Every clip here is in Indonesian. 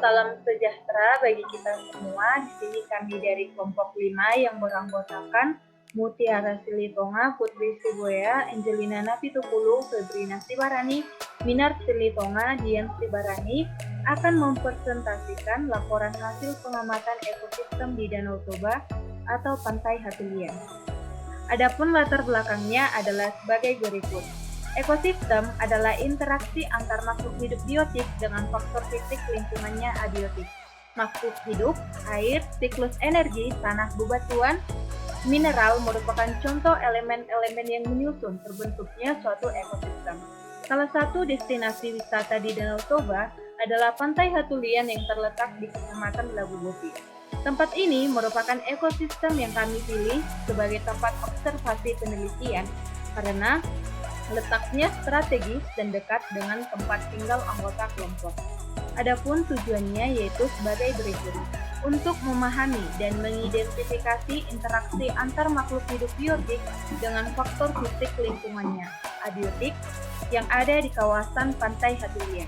salam sejahtera bagi kita semua. Di sini kami dari kelompok 5 yang beranggotakan Mutiara Silitonga, Putri Siboya, Angelina Napitukulu, Febrina Sibarani, Minar Silitonga, Dian Sibarani akan mempresentasikan laporan hasil pengamatan ekosistem di Danau Toba atau Pantai Hatulian. Adapun latar belakangnya adalah sebagai berikut. Ekosistem adalah interaksi antar makhluk hidup biotik dengan faktor fisik lingkungannya abiotik. Makhluk hidup, air, siklus energi, tanah bebatuan, mineral merupakan contoh elemen-elemen yang menyusun terbentuknya suatu ekosistem. Salah satu destinasi wisata di Danau Toba adalah Pantai Hatulian yang terletak di Kecamatan Labu Boti. Tempat ini merupakan ekosistem yang kami pilih sebagai tempat observasi penelitian karena letaknya strategis dan dekat dengan tempat tinggal anggota kelompok. Adapun tujuannya yaitu sebagai berikut. Untuk memahami dan mengidentifikasi interaksi antar makhluk hidup biotik dengan faktor fisik lingkungannya, abiotik, yang ada di kawasan Pantai Hatulian.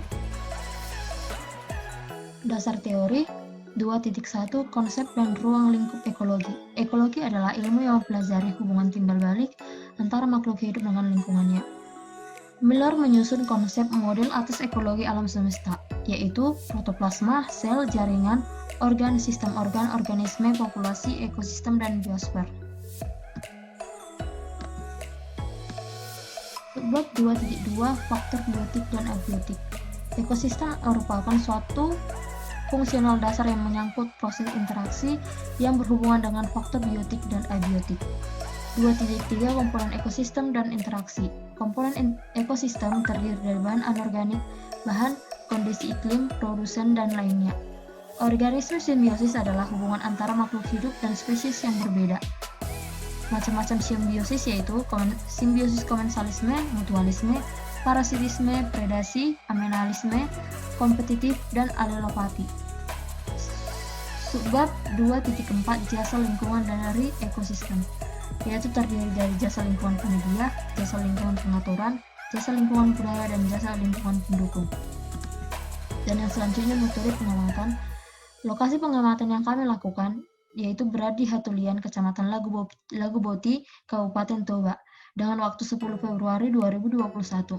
Dasar teori 2.1 Konsep dan ruang lingkup ekologi. Ekologi adalah ilmu yang mempelajari hubungan timbal balik antara makhluk hidup dengan lingkungannya. Miller menyusun konsep model atas ekologi alam semesta, yaitu protoplasma, sel, jaringan, organ, sistem organ, organisme, populasi, ekosistem, dan biosfer. Bab 2.2 Faktor biotik dan abiotik. Ekosistem merupakan suatu fungsional dasar yang menyangkut proses interaksi yang berhubungan dengan faktor biotik dan abiotik. 2.3 Komponen ekosistem dan interaksi. Komponen ekosistem terdiri dari bahan anorganik, bahan, kondisi iklim, produsen, dan lainnya. Organisme simbiosis adalah hubungan antara makhluk hidup dan spesies yang berbeda. Macam-macam simbiosis yaitu simbiosis komensalisme, mutualisme, parasitisme, predasi, amenalisme, kompetitif, dan alelopati. Subbab 2.4 Jasa lingkungan dari ekosistem, yaitu terdiri dari jasa lingkungan penyedia, jasa lingkungan pengaturan, jasa lingkungan budaya, dan jasa lingkungan pendukung. Dan yang selanjutnya metode pengamatan. Lokasi pengamatan yang kami lakukan yaitu berada di Hatulian, Kecamatan Lagu Boti, Kabupaten Toba, dengan waktu 10 Februari 2021.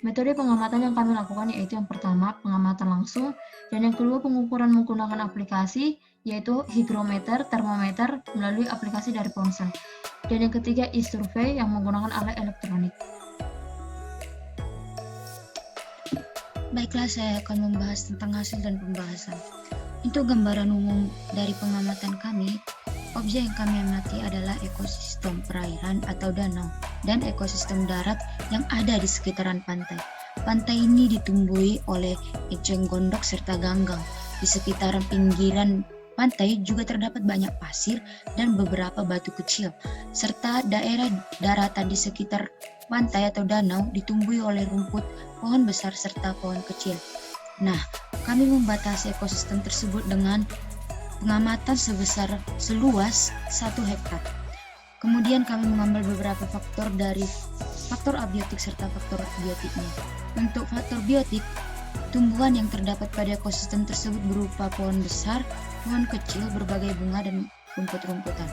Metode pengamatan yang kami lakukan yaitu yang pertama, pengamatan langsung, dan yang kedua, pengukuran menggunakan aplikasi, yaitu hygrometer, termometer, melalui aplikasi dari ponsel. Dan yang ketiga, e-survey yang menggunakan alat elektronik. Baiklah, saya akan membahas tentang hasil dan pembahasan. Untuk gambaran umum dari pengamatan kami, objek yang kami amati adalah ekosistem perairan atau danau dan ekosistem darat yang ada di sekitaran pantai. Pantai ini ditumbuhi oleh eceng gondok serta ganggang. Di sekitaran pinggiran pantai juga terdapat banyak pasir dan beberapa batu kecil, serta daerah daratan di sekitar pantai atau danau ditumbuhi oleh rumput, pohon besar serta pohon kecil. Nah, kami membatasi ekosistem tersebut dengan pengamatan seluas 1 hektar. Kemudian kami mengambil beberapa faktor dari faktor abiotik serta faktor biotiknya. Untuk faktor biotik, tumbuhan yang terdapat pada ekosistem tersebut berupa pohon besar, pohon kecil, berbagai bunga, dan rumput-rumputan.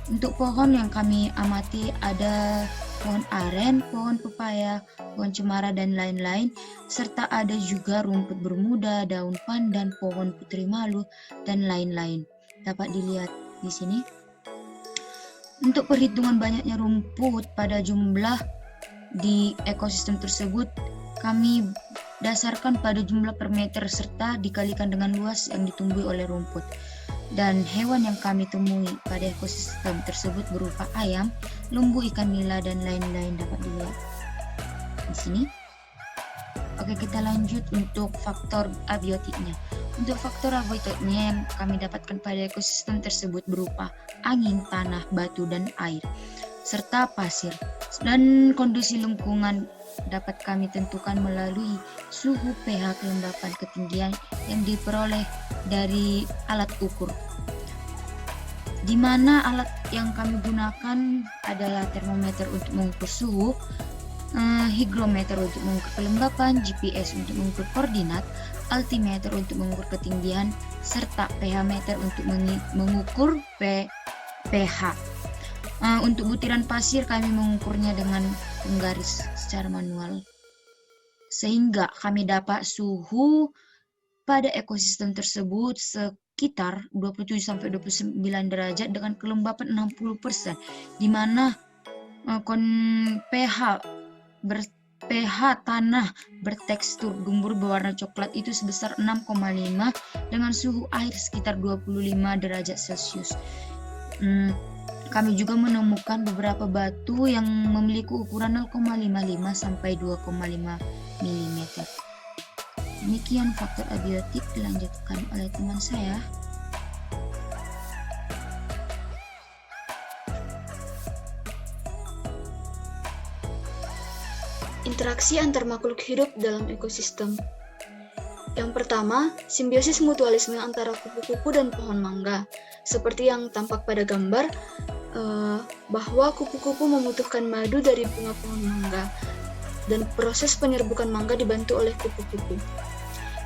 Untuk pohon yang kami amati ada pohon aren, pohon pepaya, pohon cemara, dan lain-lain, serta ada juga rumput bermuda, daun pandan, pohon putri malu, dan lain-lain. Dapat dilihat di sini. Untuk perhitungan banyaknya rumput pada jumlah di ekosistem tersebut, kami dasarkan pada jumlah per meter serta dikalikan dengan luas yang ditumbuhi oleh rumput. Dan hewan yang kami temui pada ekosistem tersebut berupa ayam, lembu, ikan nila, dan lain-lain. Dapat dilihat di sini. Oke, kita lanjut untuk faktor abiotiknya. Untuk faktor abiotiknya yang kami dapatkan pada ekosistem tersebut berupa angin, tanah, batu, dan air, serta pasir. Dan kondisi lingkungan dapat kami tentukan melalui suhu, pH, kelembapan, ketinggian yang diperoleh dari alat ukur. Di mana alat yang kami gunakan adalah termometer untuk mengukur suhu, hygrometer untuk mengukur kelembapan, GPS untuk mengukur koordinat, altimeter untuk mengukur ketinggian, serta pH meter untuk mengukur pH. Untuk butiran pasir kami mengukurnya dengan penggaris secara manual, sehingga kami dapat suhu pada ekosistem tersebut sekitar 27-29 derajat dengan kelembapan 60%, di mana pH tanah bertekstur gembur berwarna coklat itu sebesar 6,5 dengan suhu air sekitar 25 derajat Celcius. Kami juga menemukan beberapa batu yang memiliki ukuran 0,55 sampai 2,5 mm. Demikian faktor abiotik dilanjutkan oleh teman saya. Interaksi antar makhluk hidup dalam ekosistem. Yang pertama, simbiosis mutualisme antara kupu-kupu dan pohon mangga. Seperti yang tampak pada gambar, bahwa kupu-kupu membutuhkan madu dari bunga pohon mangga, dan proses penyerbukan mangga dibantu oleh kupu-kupu.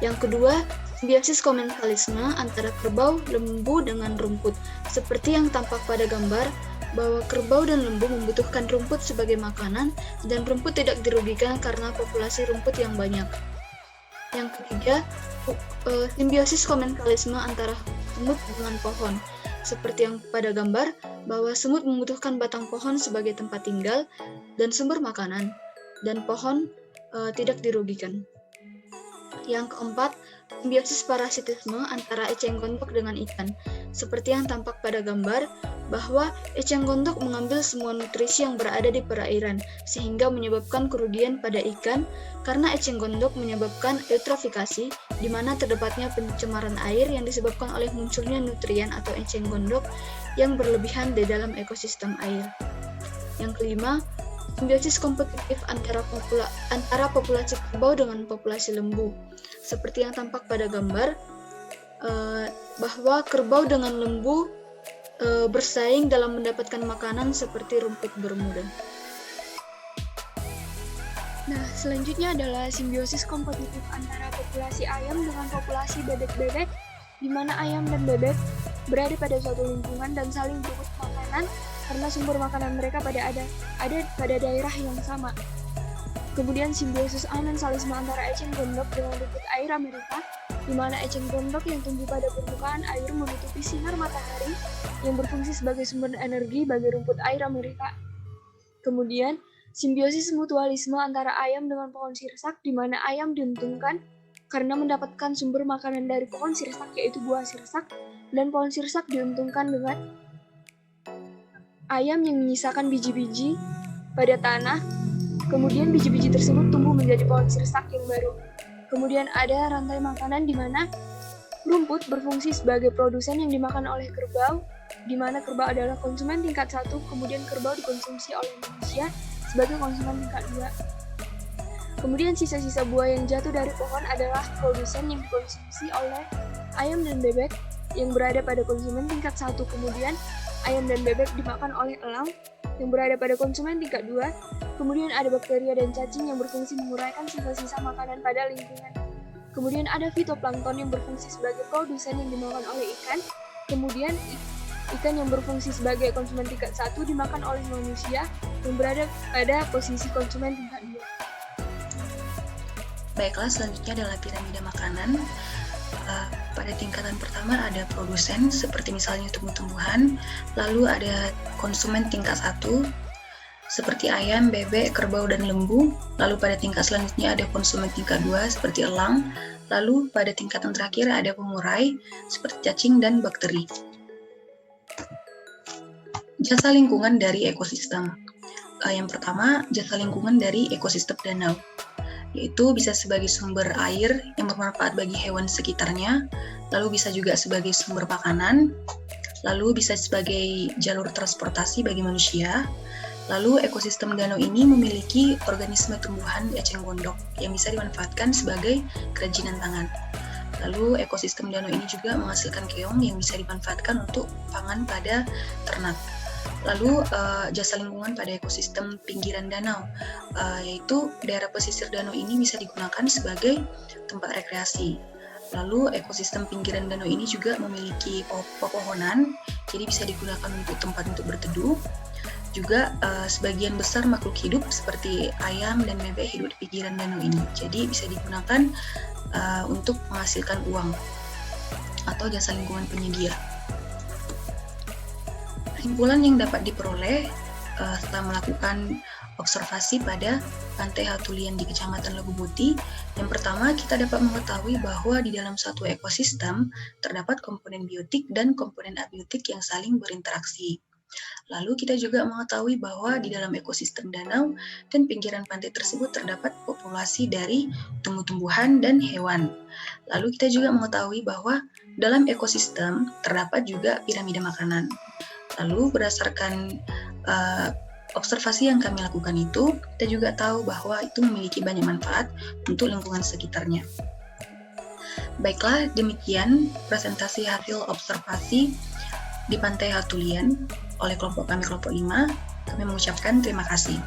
Yang kedua, simbiosis komensalisme antara kerbau, lembu, dengan rumput. Seperti yang tampak pada gambar, bahwa kerbau dan lembu membutuhkan rumput sebagai makanan, dan rumput tidak dirugikan karena populasi rumput yang banyak. Yang ketiga, simbiosis komensalisme antara semut dengan pohon. Seperti yang pada gambar, bahwa semut membutuhkan batang pohon sebagai tempat tinggal dan sumber makanan, dan pohon tidak dirugikan. Yang keempat, simbiosis parasitisme antara eceng gondok dengan ikan. Seperti yang tampak pada gambar, bahwa eceng gondok mengambil semua nutrisi yang berada di perairan, sehingga menyebabkan kerugian pada ikan, karena eceng gondok menyebabkan eutrofikasi, di mana terdapatnya pencemaran air yang disebabkan oleh munculnya nutrien atau eceng gondok yang berlebihan di dalam ekosistem air. Yang kelima, simbiosis kompetitif antara populasi kerbau dengan populasi lembu. Seperti yang tampak pada gambar, bahwa kerbau dengan lembu bersaing dalam mendapatkan makanan seperti rumput bermuda. Nah, selanjutnya adalah simbiosis kompetitif antara populasi ayam dengan populasi bebek-bebek, di mana ayam dan bebek berada pada suatu lingkungan dan saling berebut makanan karena sumber makanan mereka ada pada daerah yang sama. Kemudian simbiosis anensalisme antara eceng gondok dengan rumput air Amerika, di mana eceng gondok yang tumbuh pada permukaan air menutupi sinar matahari yang berfungsi sebagai sumber energi bagi rumput air Amerika. Kemudian, simbiosis mutualisme antara ayam dengan pohon sirsak, di mana ayam diuntungkan karena mendapatkan sumber makanan dari pohon sirsak, yaitu buah sirsak, dan pohon sirsak diuntungkan dengan ayam yang menyisakan biji-biji pada tanah. Kemudian biji-biji tersebut tumbuh menjadi pohon sirsak yang baru. Kemudian ada rantai makanan di mana rumput berfungsi sebagai produsen yang dimakan oleh kerbau, di mana kerbau adalah konsumen tingkat 1, kemudian kerbau dikonsumsi oleh manusia sebagai konsumen tingkat 2. Kemudian sisa-sisa buah yang jatuh dari pohon adalah produsen yang dikonsumsi oleh ayam dan bebek yang berada pada konsumen tingkat 1, kemudian ayam dan bebek dimakan oleh elang yang berada pada konsumen tingkat 2, kemudian ada bakteria dan cacing yang berfungsi menguraikan sisa-sisa makanan pada lingkungan. Kemudian ada fitoplankton yang berfungsi sebagai produsen yang dimakan oleh ikan, kemudian ikan yang berfungsi sebagai konsumen tingkat 1 dimakan oleh manusia yang berada pada posisi konsumen tingkat 2. Baiklah, selanjutnya adalah piramida makanan. Pada tingkatan pertama ada produsen seperti misalnya tumbuh-tumbuhan, lalu ada konsumen tingkat 1 seperti ayam, bebek, kerbau, dan lembu, lalu pada tingkat selanjutnya ada konsumen tingkat 2 seperti elang, lalu pada tingkatan terakhir ada pengurai seperti cacing dan bakteri. Jasa lingkungan dari ekosistem. Yang pertama, jasa lingkungan dari ekosistem danau, yaitu bisa sebagai sumber air yang bermanfaat bagi hewan sekitarnya, lalu bisa juga sebagai sumber makanan, lalu bisa sebagai jalur transportasi bagi manusia. Lalu ekosistem danau ini memiliki organisme tumbuhan eceng gondok yang bisa dimanfaatkan sebagai kerajinan tangan. Lalu ekosistem danau ini juga menghasilkan keong yang bisa dimanfaatkan untuk pangan pada ternak. Lalu jasa lingkungan pada ekosistem pinggiran danau, yaitu daerah pesisir danau ini bisa digunakan sebagai tempat rekreasi. Lalu ekosistem pinggiran danau ini juga memiliki pepohonan, jadi bisa digunakan untuk tempat untuk berteduh. Juga sebagian besar makhluk hidup seperti ayam dan bebek hidup di pinggiran danau ini, jadi bisa digunakan untuk menghasilkan uang atau jasa lingkungan penyedia. Kesimpulan yang dapat diperoleh setelah melakukan observasi pada Pantai Hatulian di Kecamatan Legubuti, yang pertama kita dapat mengetahui bahwa di dalam suatu ekosistem terdapat komponen biotik dan komponen abiotik yang saling berinteraksi. Lalu kita juga mengetahui bahwa di dalam ekosistem danau dan pinggiran pantai tersebut terdapat populasi dari tumbuh-tumbuhan dan hewan. Lalu kita juga mengetahui bahwa dalam ekosistem terdapat juga piramida makanan. Lalu berdasarkan observasi yang kami lakukan itu, kita juga tahu bahwa itu memiliki banyak manfaat untuk lingkungan sekitarnya. Baiklah, demikian presentasi hasil observasi di Pantai Hatulian oleh kelompok kami, kelompok 5. Kami mengucapkan terima kasih.